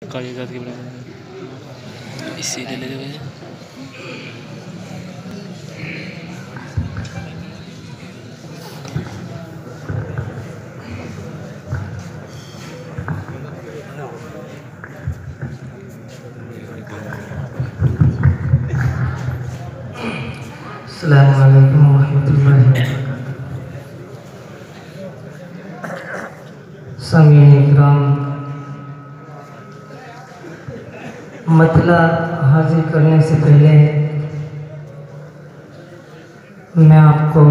कागजात के बड़े इसी ले लगे हुए हैं। अस्सलामु अलैकुम वरहमतुल्लाहि वबरकातुहू। सामीन इकराम, मतला हाजिर करने से पहले मैं आपको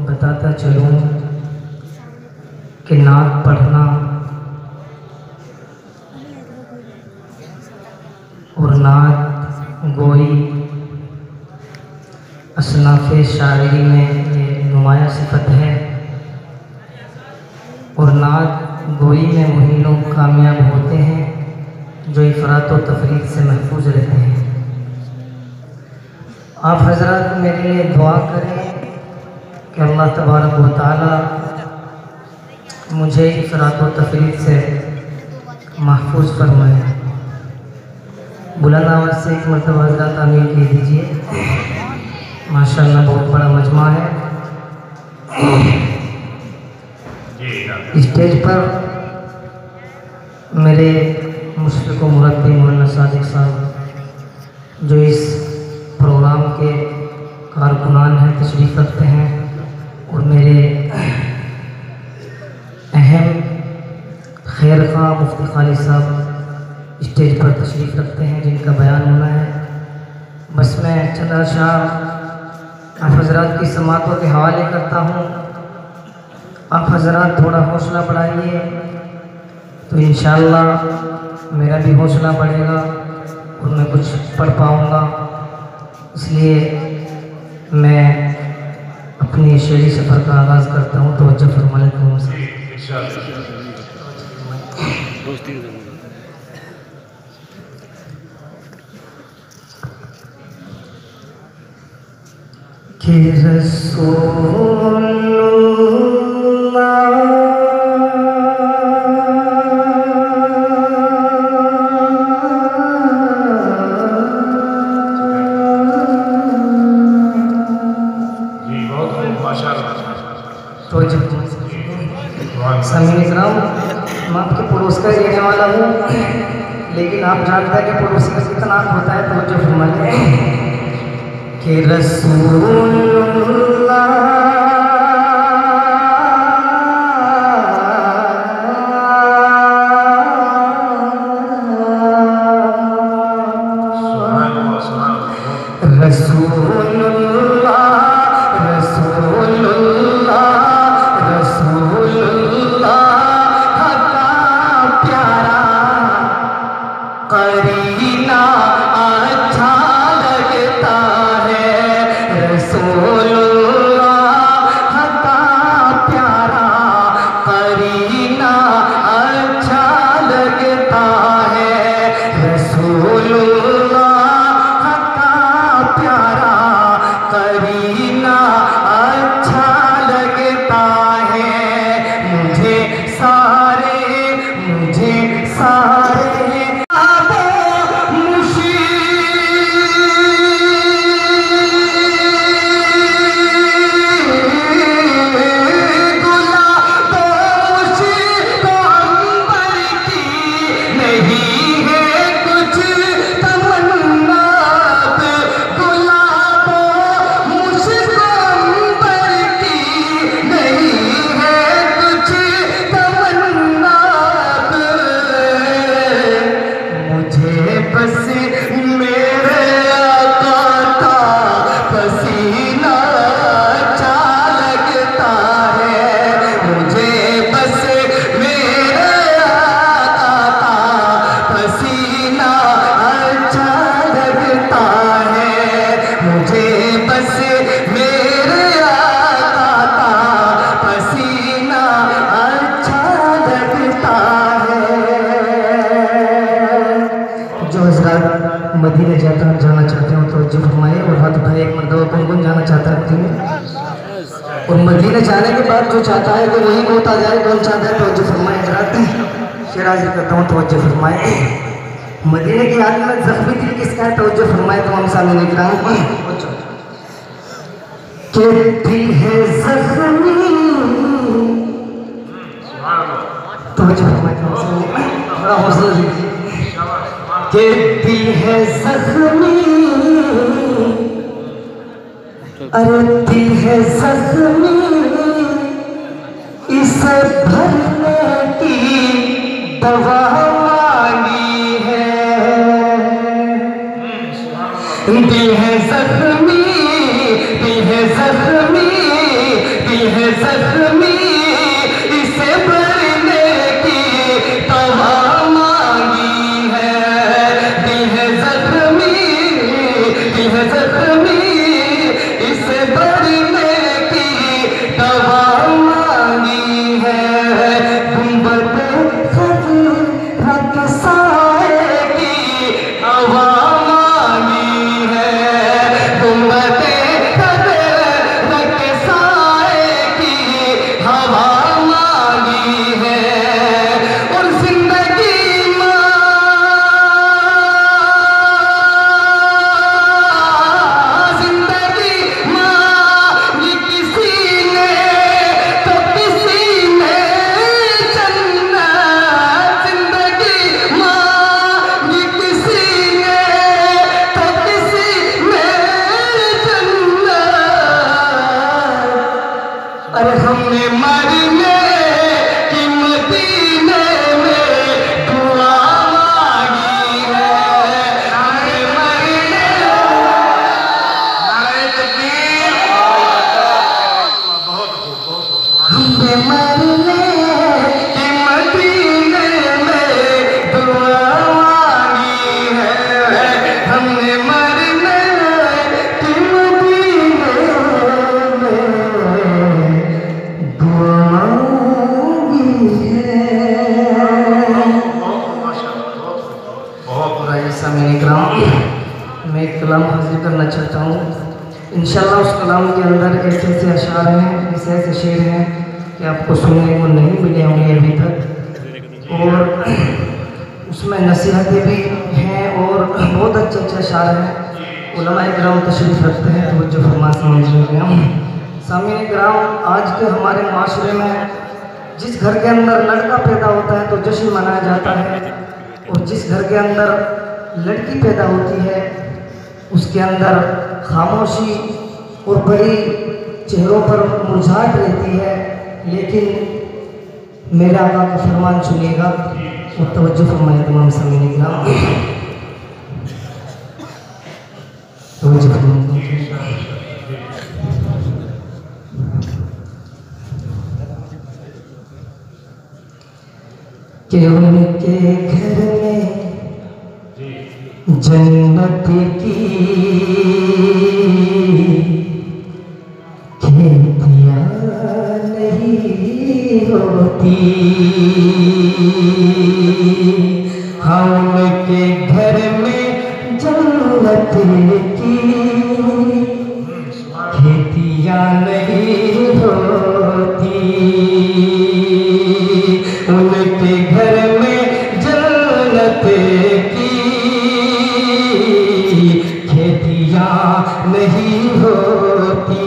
बताता चलूँ कि नात पढ़ना और नात गोई असनाफ़े शायरी में ये नुमाया सिफत है और नात गोई में वही लोग कामयाब होते हैं जो इफ़रात व तफरीद से महफूज रहते हैं। आप हज़रात मेरे लिए दुआ करें कि अल्लाह तबारक व तआला मुझे इफ़रात व तफरीद से महफूज फरमाए। बुलंद आवाज़ से एक मरतबा हज़रात आमीन कह दीजिए। माशाअल्लाह बहुत बड़ा मजमा है। स्टेज पर मेरे मुशफ़िक़ व मुरब्बी मौलाना सादिक साहब जो इस प्रोग्राम के कारकुनान हैं तशरीफ़ रखते हैं और मेरे अहम खैर ख़्वाह मुफ्ती खालिद साहब स्टेज पर तशरीफ़ रखते हैं जिनका बयान होना है। बस मैं चंद अशार आप हज़रात की समातों के हवाले करता हूँ। आप हज़रात थोड़ा हौसला बढ़ाइए तो इंशाअल्लाह मेरा भी हौसला बढ़ेगा और मैं कुछ पढ़ पाऊँगा। इसलिए मैं अपनी शेरी सफ़र का आगाज़ करता हूँ। तो तवज्जो फरमाएं। कि सामीन इकराम, मैं आपके पड़ोस का रहने वाला हूँ, लेकिन आप जानते हैं कि पड़ोसी का कितना होता है। तो जो फरमाते कि रसूलुल्लाह मदीने जाना चाहते हो तो जो फरमाए और हाथ उठाए। एक मरतबा कौन जाना चाहता है मदीने? और मदीने जाने के बाद जो चाहता है कि वही मौत आ जाए, कौन चाहता है? तो जो फरमाए हज़रात शेर हाजिर करता हूँ। तो फरमाए मदीने की याद में जख्मी दिल किसका है? तवज्जो फरमाए तो हम सामने निकला कि दिल है जख्मी, तवज्जो फरमाए तो हम सामने बड़ा हौसला दीजिए कि दिल है जख्मी, अरे दिल है जख्मी, इसे भरने की दवा मांगी है। दिल है जख्मी, दिल है जख्मी, दिल है जख्मी, इसे भरने की दवा मांगी है। दिल है जख्मी, दिल है जख्मी, इसे भरने की दवा मांगी है। गुंबद खजूर साए की हवा मांगी है। गुंबद खजूर साए की हवा मांगी है। और जिंदगी मांगी किसी ने तो किसी ने जन्नत। जिंदगी मांगी किसी ने तो किसी ने जन्नत। अरे हमने मरने की मदीने में दुआ मांगी है। हमने मरने हमने मरने की मदीने में दुआ मांगी है। हमने मरने की मदीने में दुआ मांगी है। सामने इकराम, मैं एक कलाम हाजिर करना चाहता हूँ। इंशाल्लाह उस कलाम के अंदर ऐसे ऐसे अशार हैं, ऐसे ऐसे शेर हैं कि आपको सुनने को नहीं मिले होंगे अभी तक, और उसमें नसीहतें भी हैं और बहुत अच्छे अच्छे अशार हैं। उलमाए किराम तशरीफ़ रखते हैं तो जो फरमा समझ रहे हैं। सामने किराम, आज के हमारे माशरे में जिस घर के अंदर लड़का पैदा होता है तो जश्न मनाया जाता है, और जिस घर के अंदर लड़की पैदा होती है उसके अंदर खामोशी और बड़ी चेहरों पर मुरझाहट रहती है। लेकिन मेरा आका का फरमान सुनिएगा और तवज्जो फरमाए तमाम सामने किराम, तवज्जो फरमाए कि उनके घर में जन्नत की खेतियाँ नहीं होती। हाँ, उनके घर में जन्नत की खेतियाँ नहीं होती। उनके घर में जन्नत की खेतियाँ नहीं होती।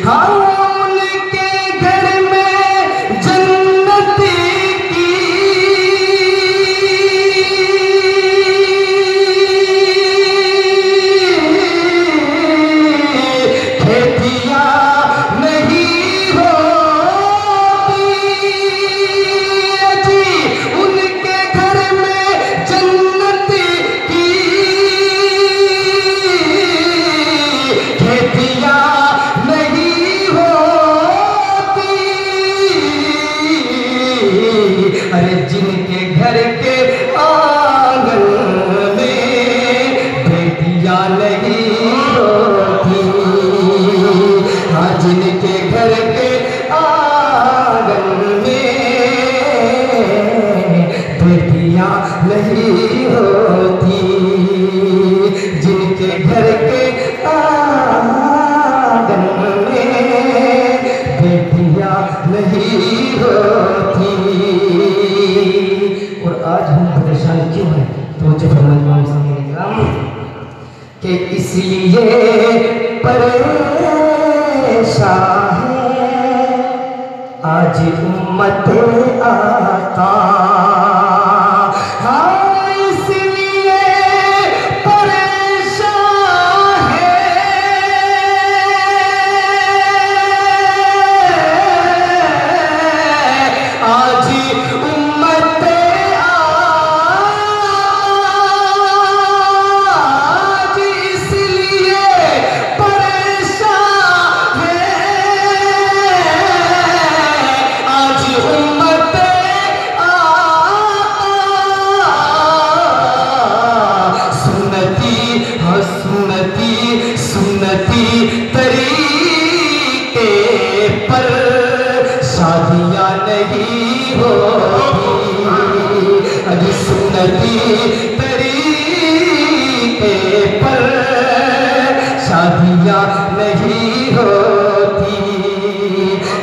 हाँ, उनके घर में जन्नत की खेतियाँ नहीं होती। उनके घर में जन्नत की खेतियाँ नहीं होती। अरे जिनके घर के आंगन में बेटियाँ नहीं होती। हाँ, जिनके घर के आंगन में बेटियाँ नहीं होती। जिनके घर के आंगन में बेटियाँ नहीं होती। और आज हम परेशान क्यों है? तो मुझे फरमाया कि इसलिए परेशान है आज उम्मत आता। सुन्नती तरीके पर शादियाँ नहीं होती। अभी सुन्नती तरीके पर शादियाँ नहीं होती।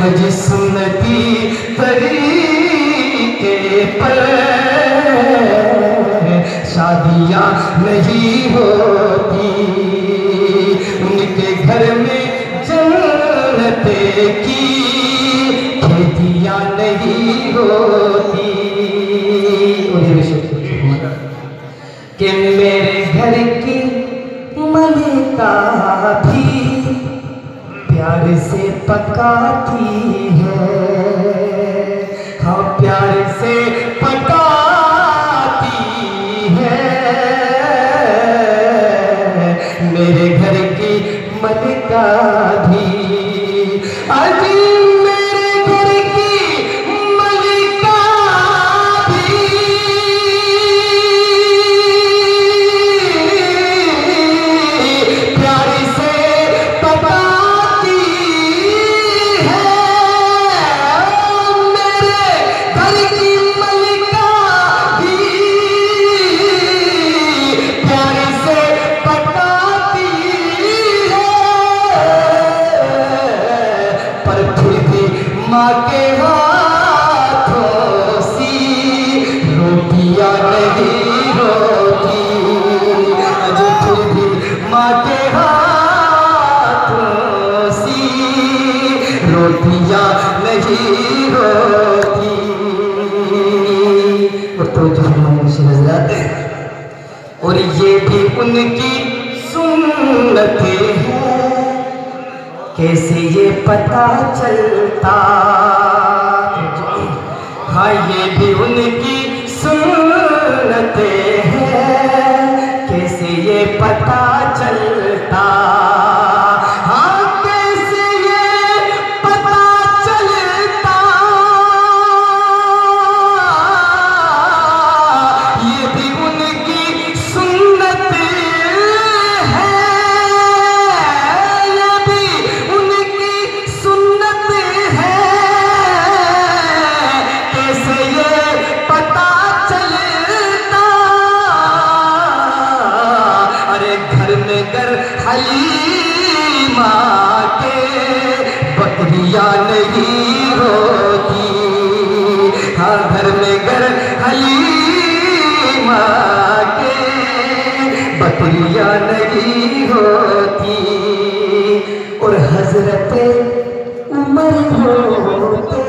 अभी सुन्नती तरीके पर शादियाँ नहीं होती। उनके घर में जन्नते की खेतियाँ नहीं होती। कि मेरे घर की मलिका भी प्यार से पकाती है। हाँ प्यार से पकाती है। मेरे घर की मलिका भी अजी मेरे घर की मलिका भी प्यार से पकाती है। मेरे घर की मलिका भी प्यार से पकाती है। पर फिर भी माँ के हाथों सी रोटियाँ नहीं होती। अजय फिर भी माँ के हाथों सी रोटियाँ नहीं होती। तो जो हमारे हज़रात और ये भी उनकी सुन्नतें हैं। कैसे ये पता चलता? हाँ ये भी उनकी सुन्नतें हैं। कैसे ये पता चलता? हाँ कैसे ये पता चलता? ये भी उनकी सुन्नतें हैं। ये भी उनकी सुन्नतें हैं। कैसे ये पता चलता? अरे घर में घर हलीमा के बकरियाँ नहीं होती। हाँ घर में घर हलीमा के बकरियाँ नहीं होती। और हजरत उमर होते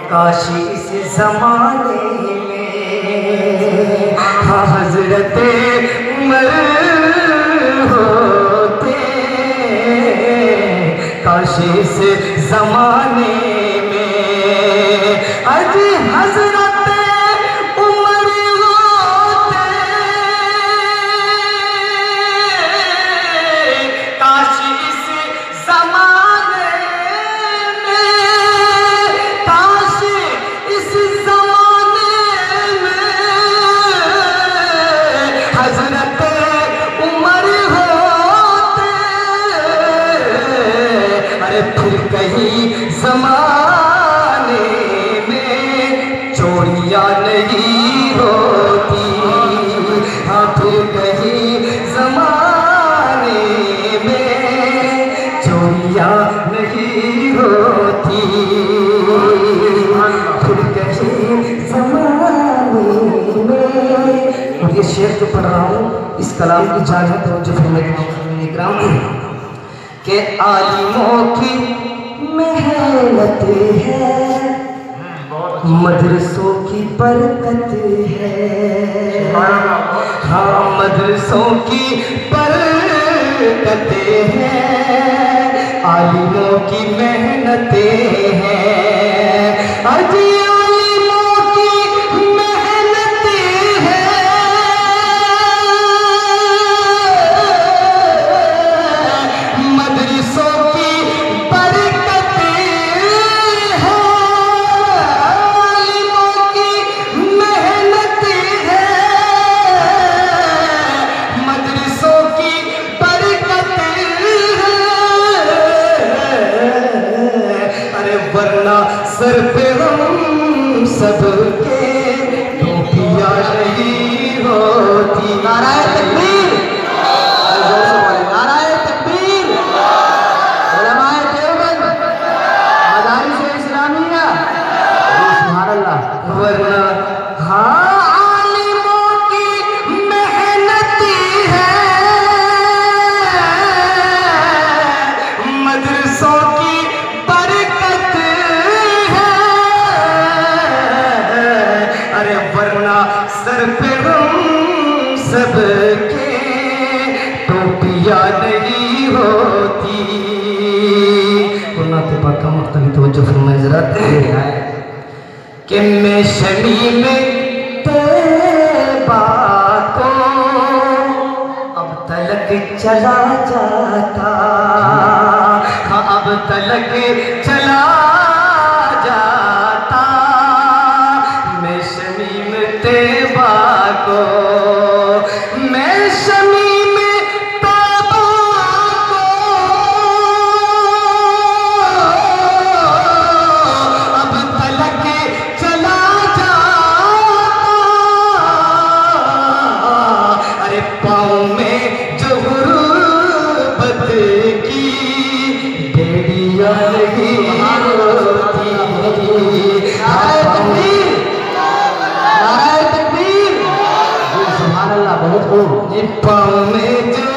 काशी इस जमाने में। हाँ हजरत उमर होते काशी इस जमाने में। अजी हजरत उमर होते काशी इस जमाने में। काशी इस जमाने में में। और ये शेर जो पढ़ रहा हूँ इस कलाम की जान है तो जो फिल्म के आलिमों की मेहनत है, मदरसों की बरकत है। हाँ मदरसों की बरकत है, आलिमों की मेहनत है। अजी आलिमों की मेहनत है, मदरसों की बरकत है, आलिमों की मेहनत है, मदरसों की बरकत है। अरे वरना सर पे हम सबके टोपियां नहीं होती। नाराए तकबीर, जोर से बोले नाराए तकबीर। उलमाए देवबंद, मदारिस इस्लामिया, सुभान अल्लाह। वरना हाँ आलिमों की मेहनत है, मदरसों की बरकत है। अरे वरना सर पे हम सबके टोपियां नहीं होती। नाते पाक का मुख्तलिफ तवज्जो फरमाए जरा कि मैं शमी में तैबा को अब तलक चला जाता, हाँ अब तलक चला जाता। मैं शमी में तैबा को, मैं शमी में तैबा को अब तलक चला जाता। अरे पाँव में जो गुर्बत की बेड़ियां लगी होती, नाराए तकबीर, नाराए तकबीर, सुभान अल्लाह। बहुत खूब। ये पाँव में जो